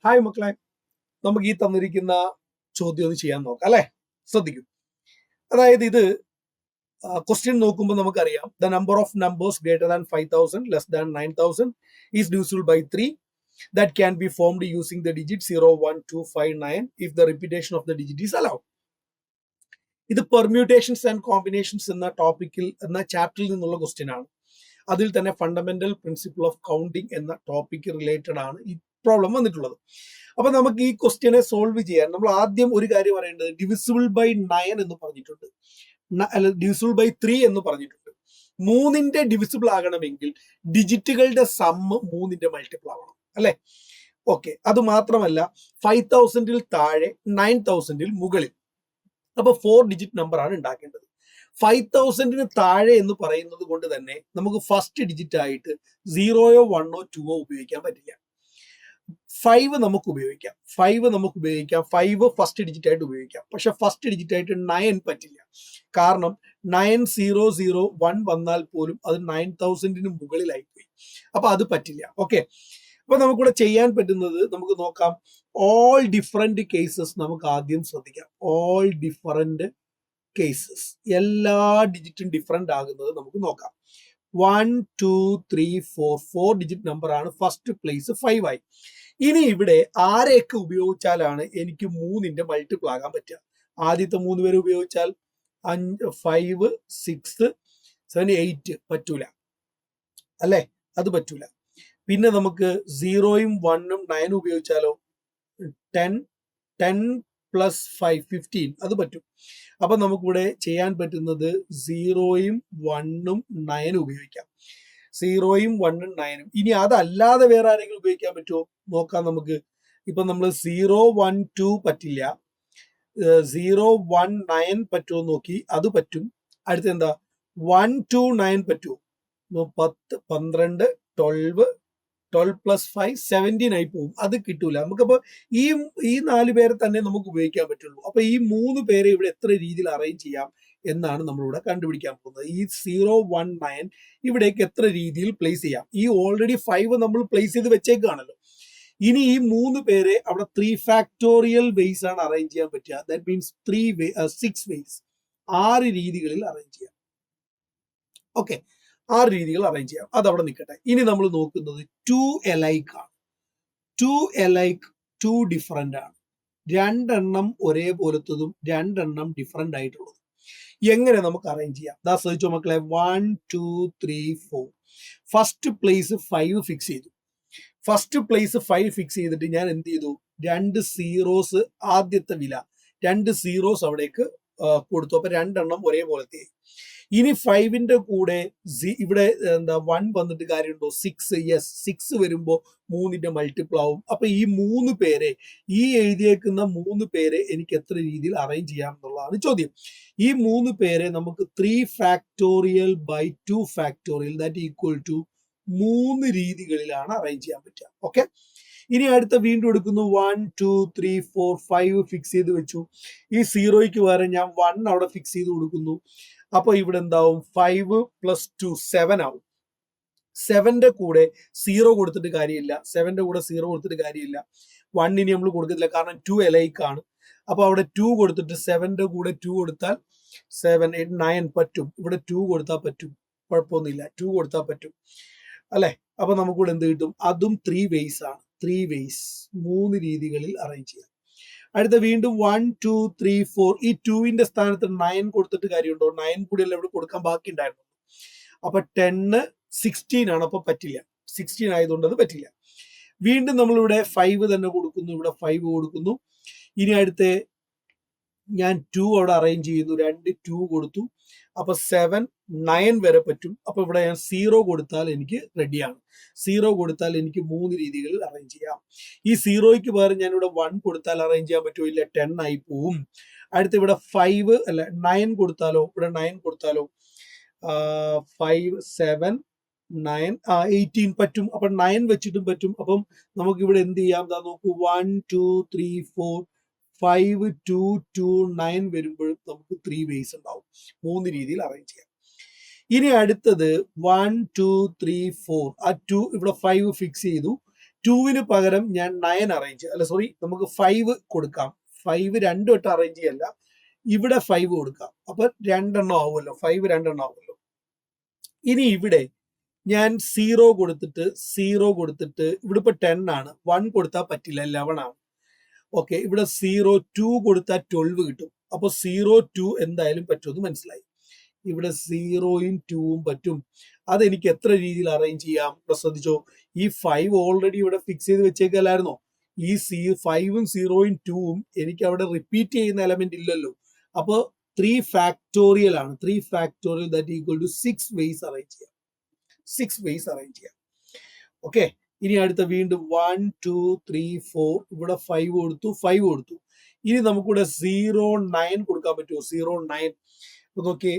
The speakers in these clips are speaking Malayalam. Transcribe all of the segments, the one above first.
ഹായ് മക്കളെ, നമുക്ക് ഈ തന്നിരിക്കുന്ന ചോദ്യം ഒന്ന് ചെയ്യാൻ നോക്കാം അല്ലെ. ശ്രദ്ധിക്കും. അതായത് ഇത് ക്വസ്റ്റ്യൻ നോക്കുമ്പോൾ നമുക്കറിയാം, the number of numbers greater than 5000 less than 9000 is divisible by 3 that can be formed using the digit 0, 1, 2, 5, 9 if the repetition of the digit is allowed. ഇത് പെർമ്യൂട്ടേഷൻസ് ആൻഡ് കോമ്പിനേഷൻസ് എന്ന ടോപ്പിക്കിൽ എന്ന ചാപ്റ്ററിൽ നിന്നുള്ള ക്വസ്റ്റ്യൻ ആണ്. അതിൽ തന്നെ ഫണ്ടമെന്റൽ പ്രിൻസിപ്പിൾ ഓഫ് കൗണ്ടിങ് എന്ന ടോപ്പിക്ക് റിലേറ്റഡ് ആണ് ഈ പ്രോബ്ലം വന്നിട്ടുള്ളത്. അപ്പൊ നമുക്ക് ഈ ക്വസ്റ്റ്യനെ സോൾവ് ചെയ്യാൻ നമ്മൾ ആദ്യം ഒരു കാര്യം പറയേണ്ടത്, ഡിവിസിബിൾ ബൈ 9 എന്ന് പറഞ്ഞിട്ടുണ്ട്, അല്ല ഡിവിസിബിൾ ബൈ 3 എന്ന് പറഞ്ഞിട്ടുണ്ട്. 3ന്റെ ഡിവിസിബിൾ ആകണമെങ്കിൽ ഡിജിറ്റുകളുടെ സമ്മ് 3ന്റെ മൾട്ടിപ്പിൾ ആവണം അല്ലെ. ഓക്കെ, അത് മാത്രമല്ല 5000ൽ താഴെ 9000ൽ മുകളിൽ. അപ്പൊ 4 ഡിജിറ്റ് നമ്പർ ആണ് ഉണ്ടാക്കേണ്ടത്. 5000ന് താഴെ എന്ന് പറയുന്നത് കൊണ്ട് തന്നെ നമുക്ക് ഫസ്റ്റ് ഡിജിറ്റ് ആയിട്ട് 0യോ 1ഓ 2ഓ ഉപയോഗിക്കാൻ പറ്റില്ല. 5 നമുക്ക് ഉപയോഗിക്കാം. 5 ഫസ്റ്റ് ഡിജിറ്റ് ആയിട്ട് ഉപയോഗിക്കാം. പക്ഷെ ഫസ്റ്റ് ഡിജിറ്റ് ആയിട്ട് 9 പറ്റില്ല. കാരണം 9001 വന്നാൽ പോലും അത് 9000ന് മുകളിലായി പോയി. അപ്പൊ അത് പറ്റില്ല. ഓക്കെ, അപ്പൊ നമുക്കിവിടെ ചെയ്യാൻ പറ്റുന്നത്, നമുക്ക് നോക്കാം. ഓൾ ഡിഫറെന്റ് കേസസ് നമുക്ക് ആദ്യം ശ്രദ്ധിക്കാം. ഓൾ ഡിഫറെന്റ് കേസസ്, എല്ലാ ഡിജിറ്റും ഡിഫറെന്റ് ആകുന്നത് നമുക്ക് നോക്കാം. 1, 2, 3, 4 ഡിജിറ്റ് നമ്പർ ആണ്. ഫസ്റ്റ് പ്ലേസ് 5 ആയി. ഇനി ഇവിടെ ആരെയൊക്കെ ഉപയോഗിച്ചാലാണ് എനിക്ക് 3ന്റെ മൾട്ടിപ്പിൾ ആകാൻ പറ്റുക? ആദ്യത്തെ 3 പേര് ഉപയോഗിച്ചാൽ 5, 6, 7, 8 പറ്റൂല അല്ലെ, അത് പറ്റൂല. പിന്നെ നമുക്ക് 0യും 1ഉം 9 ഉപയോഗിച്ചാലോ 10 പ്ലസ് 5 15 അത് പറ്റും. അപ്പൊ നമുക്കിവിടെ ചെയ്യാൻ പറ്റുന്നത് 0യും 1ഉം 9 ഉപയോഗിക്കാം. 0യും 1ഉം 9ഉം. ഇനി അതല്ലാതെ വേറെ ആരെങ്കിലും ഉപയോഗിക്കാൻ പറ്റുമോ നോക്കാം നമുക്ക്. ഇപ്പൊ നമ്മൾ 0, 1, 2 പറ്റില്ല. 0, 1, 9 പറ്റുമോ നോക്കി, അത് പറ്റും. അടുത്ത എന്താ 1, 2, 9 പറ്റുമോ? 10, 12, 12 പ്ലസ് 5 17 ആയി പോകും. അത് കിട്ടൂല നമുക്കപ്പോ. ഈ 4 പേരെ തന്നെ നമുക്ക് ഉപയോഗിക്കാൻ പറ്റുള്ളൂ. അപ്പൊ ഈ 3 പേരെ ഇവിടെ എത്ര രീതിയിൽ അറേഞ്ച് ചെയ്യാം എന്നാണ് നമ്മളിവിടെ കണ്ടുപിടിക്കാൻ പോകുന്നത്. ഈ 0, 1, 9 ഇവിടേക്ക് എത്ര രീതിയിൽ പ്ലേസ് ചെയ്യാം? ഈ ഓൾറെഡി 5 നമ്മൾ പ്ലേസ് ചെയ്ത് വെച്ചേക്കാണല്ലോ. ഇനി ഈ 3 പേരെ അവിടെ 3 ഫാക്ടോറിയൽ വേസ് ആണ് അറേഞ്ച് ചെയ്യാൻ പറ്റുക. ദാറ്റ് മീൻസ് 6 വേസ്, 6 രീതികളിൽ അറേഞ്ച് ചെയ്യാം. ഓക്കെ, 6 രീതികൾ അറേഞ്ച് ചെയ്യാം. അത് അവിടെ നിൽക്കട്ടെ. ഇനി നമ്മൾ നോക്കുന്നത് 2 എലൈക്ക് ആണ്. 2 എലൈക്ക് 2 ഡിഫറെന്റ് ആണ്. 2 എണ്ണം ഒരേപോലത്തതും 2 എണ്ണം ഡിഫറെന്റ് ആയിട്ടുള്ളതും. എങ്ങനെ നമുക്ക് അറേഞ്ച് ചെയ്യാം? ദാ ശ്രദ്ധിച്ചോ മക്കളെ. 1, 2, 3, 4. ഫസ്റ്റ് പ്ലേസ് 5 ഫിക്സ് ചെയ്തു. ഫസ്റ്റ് പ്ലേസ് 5 ഫിക്സ് ചെയ്തിട്ട് ഞാൻ എന്ത് ചെയ്തു? 2 സീറോസ്, ആദ്യത്തെ വില 2 സീറോസ് അവിടേക്ക് കൊടുത്തു. അപ്പൊ 2 എണ്ണം ഒരേപോലത്തെ. ഇനി 5ന്റെ കൂടെ ഇവിടെ എന്താ 1 വന്നിട്ട് കാര്യമുണ്ടോ? 6. യെസ്, 6 വരുമ്പോ 3ന്റെ മൾട്ടിപ്പിൾ ആവും. അപ്പൊ ഈ 3 പേരെ, ഈ എഴുതിയേക്കുന്ന 3 പേരെ എനിക്ക് എത്ര രീതിയിൽ അറേഞ്ച് ചെയ്യാം എന്നുള്ളതാണ് ചോദ്യം. ഈ 3 പേരെ നമുക്ക് 3 factorial by 2 factorial that equal to 3 രീതികളിലാണ് അറേഞ്ച് ചെയ്യാൻ പറ്റുക. ഓക്കെ, ഇനി അടുത്ത വീണ്ടും എടുക്കുന്നു. 1, 2, 3, 4, 5 ഫിക്സ് ചെയ്ത് വെച്ചു. ഈ 0യ്ക്ക് പകരം ഞാൻ 1 അവിടെ ഫിക്സ് ചെയ്ത് കൊടുക്കുന്നു. അപ്പൊ ഇവിടെ എന്താവും? 5 പ്ലസ് 2 7 ആവും. 7ന്റെ കൂടെ 0 കൊടുത്തിട്ട് കാര്യമില്ല. 7ന്റെ കൂടെ 0 കൊടുത്തിട്ട് കാര്യമില്ല. 1 ഇനി നമ്മൾ കൊടുക്കത്തില്ല, കാരണം 2 എലൈക്ക് ആണ്. അപ്പൊ അവിടെ 2 കൊടുത്തിട്ട് 7ന്റെ കൂടെ 2 കൊടുത്താൽ 7, 8, 9 പറ്റും. ഇവിടെ 2 കൊടുത്താൽ പറ്റും, കുഴപ്പമൊന്നുമില്ല. 2 കൊടുത്താൽ പറ്റും അല്ലെ. അപ്പൊ നമുക്കിവിടെ എന്ത് കിട്ടും? അതും 3 വേസ് ആണ്. 3 വേസ്, 3 രീതികളിൽ അറേഞ്ച് ചെയ്യാം. അടുത്ത വീണ്ടും 1, 2, 3, 4. ഈ 2ന്റെ സ്ഥാനത്ത് 9 കൊടുത്തിട്ട് കാര്യമുണ്ടോ? 9 കൂടി അല്ല ഇവിടെ കൊടുക്കാൻ ബാക്കി ഉണ്ടായിരുന്നു. അപ്പൊ 10, 16 ആണ്. അപ്പൊ പറ്റില്ല. 16 ആയതുകൊണ്ട് അത് പറ്റില്ല. വീണ്ടും നമ്മളിവിടെ 5 തന്നെ കൊടുക്കുന്നു. ഇവിടെ 5 കൊടുക്കുന്നു. ഇനി അടുത്ത ഞാൻ 2 അവിടെ അറേഞ്ച് ചെയ്യുന്നു. 2 2 കൊടുത്തു. അപ്പൊ 7, 9 വരെ പറ്റും. അപ്പൊ ഇവിടെ ഞാൻ 0 കൊടുത്താൽ എനിക്ക് റെഡിയാണ്. 0 കൊടുത്താൽ എനിക്ക് 3 രീതികളിൽ അറേഞ്ച് ചെയ്യാം. ഈ 0യ്ക്ക് പകരം ഞാൻ ഇവിടെ 1 കൊടുത്താൽ അറേഞ്ച് ചെയ്യാൻ പറ്റുമോ? ഇല്ല, 10 ആയി പോവും. അടുത്ത് ഇവിടെ 5 അല്ല 9 കൊടുത്താലോ? ഇവിടെ 9 കൊടുത്താലോ? 5, 7, 9, 18 പറ്റും. അപ്പൊ 9 വെച്ചിട്ടും പറ്റും. അപ്പം നമുക്ക് ഇവിടെ എന്ത് ചെയ്യാം? നോക്കൂ, 1, 2, 3, 4, 5, 2, 2, 9 വരുമ്പോഴും നമുക്ക് 3 വേസ് ഉണ്ടാവും. 3 രീതിയിൽ അറേഞ്ച് ചെയ്യാം. ഇനി അടുത്തത് 1, 2, 3, 4. ആ 2 ഇവിടെ 5 ഫിക്സ് ചെയ്തു. 2-ന് പകരം ഞാൻ 9 അറേഞ്ച് അല്ല സോറി നമുക്ക് 5 കൊടുക്കാം. 5 2 വട്ടം അറേഞ്ച് ചെയ്യല്ല, ഇവിടെ 5 കൊടുക്കാം. അപ്പൊ 2 എണ്ണം ആവുമല്ലോ, 5 2 എണ്ണം ആവുമല്ലോ. ഇനി ഇവിടെ ഞാൻ 0 കൊടുത്തിട്ട് ഇവിടെ ഇപ്പൊ 10 ആണ്, 1 കൊടുത്താൽ പറ്റില്ല, 11 ആണ്. ഓക്കെ, ഇവിടെ 0 2 കൊടുത്താൽ 12 കിട്ടും. അപ്പൊ 0 2 എന്തായാലും പറ്റുമെന്ന് മനസ്സിലായി. ഇവിടെ 0-ഉം 2-ഉം പറ്റും. അതെനിക്ക് എത്ര രീതിയിൽ അറേഞ്ച് ചെയ്യാം? ശ്രദ്ധിച്ചോ, ഈ 5 ഓൾറെഡി ഇവിടെ ഫിക്സ് ചെയ്ത് വെച്ചേക്കല്ലായിരുന്നോ? ഈ 5-ഉം 0-ഉം 2-ഉം എനിക്ക് അവിടെ റിപ്പീറ്റ് ചെയ്യുന്ന എലമെന്റ് ഇല്ലല്ലോ. അപ്പൊ 3 ഫാക്ടോറിയൽ ആണ്. 3 factorial that equal to 6 ways arrange ചെയ്യാം. 6 വേസ് അറേഞ്ച് ചെയ്യാം. ഓക്കെ, ഇനി അടുത്ത വീണ്ടും 1 2 3 4 ഇവിടെ 5 കൊടുത്തു, 5 കൊടുത്തു. ഇനി നമുക്കിവിടെ 0 9 കൊടുക്കാൻ പറ്റുമോ? 0 9 നോക്കി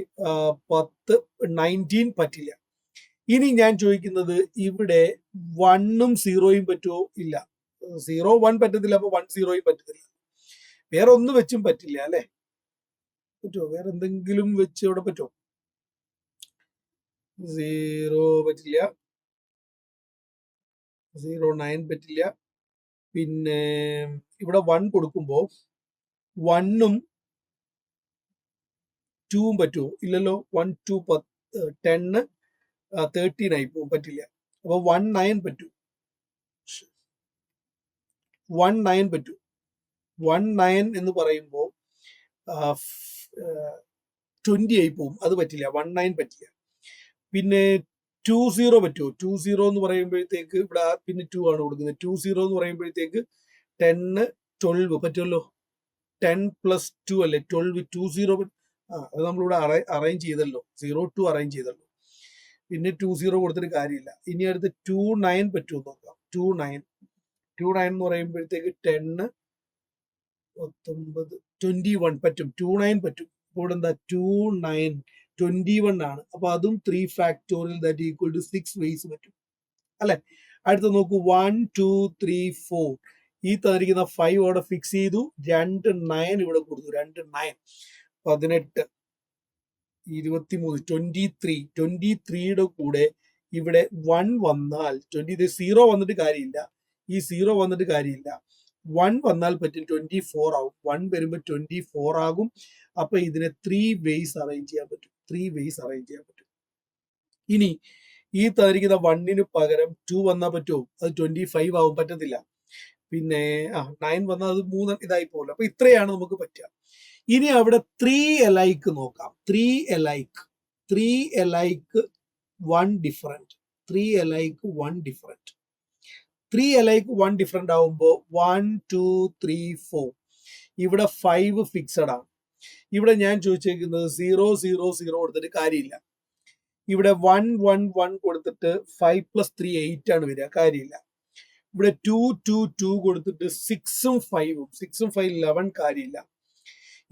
10 19 പറ്റില്ല. ഇനി ഞാൻ ചോദിക്കുന്നത് ഇവിടെ 1-ഉം 0-യും പറ്റുമോ? ഇല്ല, 0 1 പറ്റത്തില്ല, അപ്പൊ 1 0-യും പറ്റത്തില്ല. വേറെ ഒന്നും വെച്ചും പറ്റില്ല അല്ലെ? പറ്റുമോ? വേറെ എന്തെങ്കിലും വെച്ച് ഇവിടെ പറ്റുമോ? 0 പറ്റില്ല, 0 9 പറ്റില്ല. പിന്നെ ഇവിടെ 1 കൊടുക്കുമ്പോ 1-ഉം 2-ഉം പറ്റുമോ? ഇല്ലല്ലോ. 1 2 10 13 ആയി പോകും, പറ്റില്ല. അപ്പൊ 1 9 പറ്റൂ, 1 9 പറ്റൂ. 1 9 എന്ന് പറയുമ്പോൾ 20 ആയി പോകും, അത് പറ്റില്ല, 1 9 പറ്റില്ല. പിന്നെ 2 0 പറ്റുമോ? 2 0 എന്ന് പറയുമ്പോഴത്തേക്ക് ഇവിടെ പിന്നെ 2 ആണ് കൊടുക്കുന്നത്. 2 0 എന്ന് പറയുമ്പോഴത്തേക്ക് 10 12 പറ്റുമല്ലോ. 10 പ്ലസ് 2 അല്ലേ 12. 2 0 അത് നമ്മളിവിടെ അറേഞ്ച് ചെയ്തല്ലോ, 0 2 അറേഞ്ച് ചെയ്തല്ലോ. പിന്നെ 2 0 കൊടുത്തിട്ട് കാര്യമില്ല. ഇനി അടുത്ത് 2 9 പറ്റുമോ നോക്കാം. 2 9 എന്ന് പറയുമ്പോഴത്തേക്ക് 10 19 21 പറ്റും. 2 9 പറ്റും. ഇവിടെ എന്താ 2 9 21 ആണ്. അപ്പൊ അതും 3 factorial that equal to 6 ways പറ്റും അല്ലെ? അടുത്ത നോക്കൂ 1 2 3 4 ഈ തന്നിരിക്കുന്ന 5 അവിടെ ഫിക്സ് ചെയ്തു, 2 9 ഇവിടെ കൊടുത്തു, 2 9 18 23 23യുടെ കൂടെ ഇവിടെ 1 വന്നാൽ 23 0 വന്നിട്ട് കാര്യമില്ല, ഈ 0 വന്നിട്ട് കാര്യമില്ല, 1 വന്നാൽ പറ്റും 24 ആവും. 1 വരുമ്പോൾ 24 ആകും. അപ്പൊ ഇതിനെ 3 വേസ് അറേഞ്ച് ചെയ്യാൻ പറ്റും. 3 വേസ് അറേഞ്ച് ചെയ്യാൻ പറ്റും. ഇനി ഈ തന്നിരിക്കുന്ന 1-ന് പകരം 2 വന്നാൽ പറ്റുമോ? അത് 25 ആവും, പറ്റത്തില്ല. പിന്നെ 9 വന്നാൽ അത് 3 ഇതായി പോകുമല്ലോ. അപ്പൊ ഇത്രയാണ് നമുക്ക് പറ്റുക. ഇനി അവിടെ 3 alike നോക്കാം. 3 alike 1 different. 3 alike 1 different. 3 alike 1 different ആവുമ്പോൾ 1 2 3 4 ഇവിടെ 5 ഫിക്സഡ് ആണ്. ഇവിടെ ഞാൻ ചോദിച്ചേക്കുന്നത് 0 0 0 കൊടുത്തിട്ട് കാര്യമില്ല. ഇവിടെ 1 1 1 കൊടുത്തിട്ട് 5 പ്ലസ് 3 8 ആണ് വരിക, കാര്യമില്ല. ഇവിടെ 2 2 2 കൊടുത്തിട്ട് 6-ഉം 5-ഉം 6-ഉം 5 11 കാര്യമില്ല.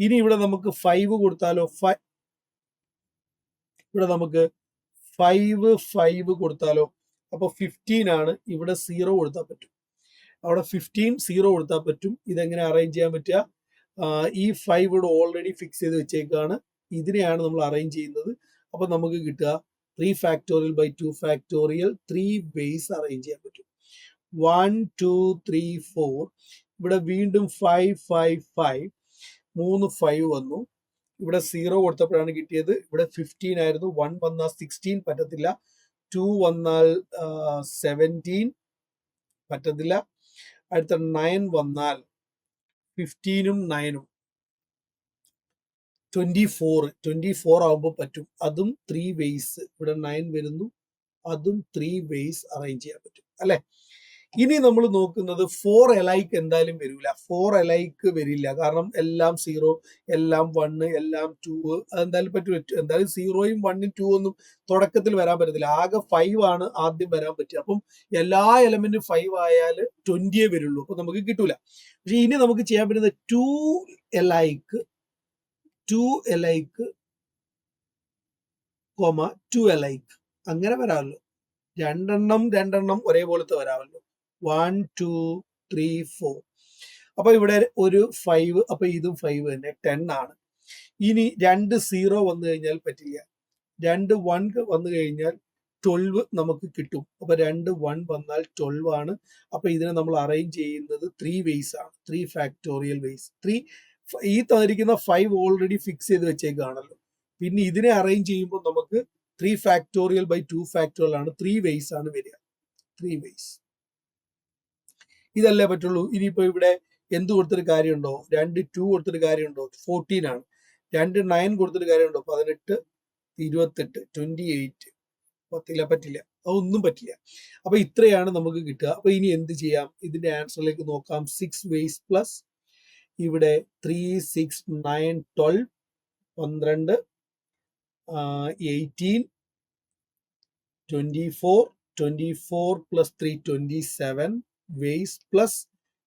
ഇനി ഇവിടെ നമുക്ക് 5 കൊടുത്താലോ? ഇവിടെ നമുക്ക് 5 5 കൊടുത്താലോ? അപ്പൊ 15 ആണ്. ഇവിടെ 0 കൊടുത്താൽ പറ്റും. അവിടെ 15 0 കൊടുത്താൽ പറ്റും. ഇതെങ്ങനെ അറേഞ്ച് ചെയ്യാൻ പറ്റുക? ഈ 5 ഇവിടെ ഓൾറെഡി ഫിക്സ് ചെയ്ത് വെച്ചേക്കാണ്. ഇതിനെയാണ് നമ്മൾ അറേഞ്ച് ചെയ്യുന്നത്. അപ്പൊ നമുക്ക് കിട്ടുക 3 factorial by 2 factorial 3 ways arrange ചെയ്യാൻ പറ്റും. 1 2 3 4 ഇവിടെ വീണ്ടും 5 5 5 3 5 വന്നു. ഇവിടെ 0 കൊടുത്തപ്പോഴാണ് കിട്ടിയത്. ഇവിടെ 15 ആയിരുന്നു. 1 വന്നാൽ 16 പറ്റത്തില്ല. 2 വന്നാൽ 17 പറ്റത്തില്ല. അടുത്ത 9 വന്നാൽ 15-ഉം 9-ഉം 24 ആവുമ്പോൾ പറ്റും. അതും 3 വേസ്. ഇവിടെ 9 വരുന്നു, അതും 3 വേസ് അറേഞ്ച് ചെയ്യാൻ പറ്റും അല്ലെ? ഇനി നമ്മൾ നോക്കുന്നത് 4 alike എന്തായാലും വരില്ല. 4 alike വരില്ല, കാരണം എല്ലാം 0 എല്ലാം 1 എല്ലാം 2 അതെന്തായാലും പറ്റില്ല. എന്തായാലും 0-യും 1-ഉം 2 ഒന്നും തുടക്കത്തിൽ വരാൻ പറ്റത്തില്ല. ആകെ 5 ആണ് ആദ്യം വരാൻ പറ്റുക. അപ്പം എല്ലാ എലമെന്റും 5 ആയാൽ 20 വരുള്ളൂ. അപ്പൊ നമുക്ക് കിട്ടൂല. പക്ഷെ ഇനി നമുക്ക് ചെയ്യാൻ പറ്റുന്നത് 2 alike 2 alike അങ്ങനെ വരാമല്ലോ. രണ്ടെണ്ണം ഒരേപോലത്തെ വരാമല്ലോ. 1 2 3 4 അപ്പൊ ഇവിടെ ഒരു 5, അപ്പൊ ഇതും 5 തന്നെ, 10 ആണ്. ഇനി 2 0 വന്നു കഴിഞ്ഞാൽ പറ്റില്ല. 2 1 വന്നു കഴിഞ്ഞാൽ 12 നമുക്ക് കിട്ടും. അപ്പൊ 2 1 വന്നാൽ 12 ആണ്. അപ്പൊ ഇതിനെ നമ്മൾ അറേഞ്ച് ചെയ്യുന്നത് 3 വേസ് ആണ്, 3 ഫാക്ടോറിയൽ വേസ്. ഈ തന്നിരിക്കുന്ന 5 ഓൾറെഡി ഫിക്സ് ചെയ്ത് വെച്ചേക്കാണല്ലോ. പിന്നെ ഇതിനെ അറേഞ്ച് ചെയ്യുമ്പോൾ നമുക്ക് 3 ഫാക്ടോറിയൽ ബൈ 2 ഫാക്ടോറിയൽ ആണ്, 3 വേസ് ആണ് വരിക. 3 വേസ് ഇതല്ലേ പറ്റുള്ളൂ. ഇനിയിപ്പോ ഇവിടെ എന്ത് കൊടുത്തൊരു കാര്യമുണ്ടോ? 2 2 കൊടുത്തൊരു കാര്യമുണ്ടോ? 14 ആണ്. 2 9 കൊടുത്തൊരു കാര്യമുണ്ടോ? 18 28 28 പറ്റില്ല, അതൊന്നും പറ്റില്ല. അപ്പൊ ഇത്രയാണ് നമുക്ക് കിട്ടുക. അപ്പൊ ഇനി എന്ത് ചെയ്യാം? ഇതിന്റെ ആൻസറിലേക്ക് നോക്കാം. 6 വേസ് പ്ലസ് ഇവിടെ 3 6 9 12 12 18 24 പ്ലസ് 3 27 വേസ് പ്ലസ്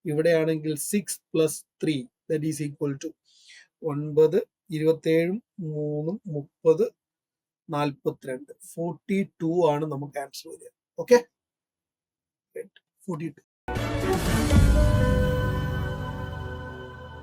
ഇവിടെയാണെങ്കിൽ 6 plus 3 that is equal to 9 27 3 30 42 42 ആണ് നമുക്ക് ആൻസർ വരിക. ഓക്കെ, 42.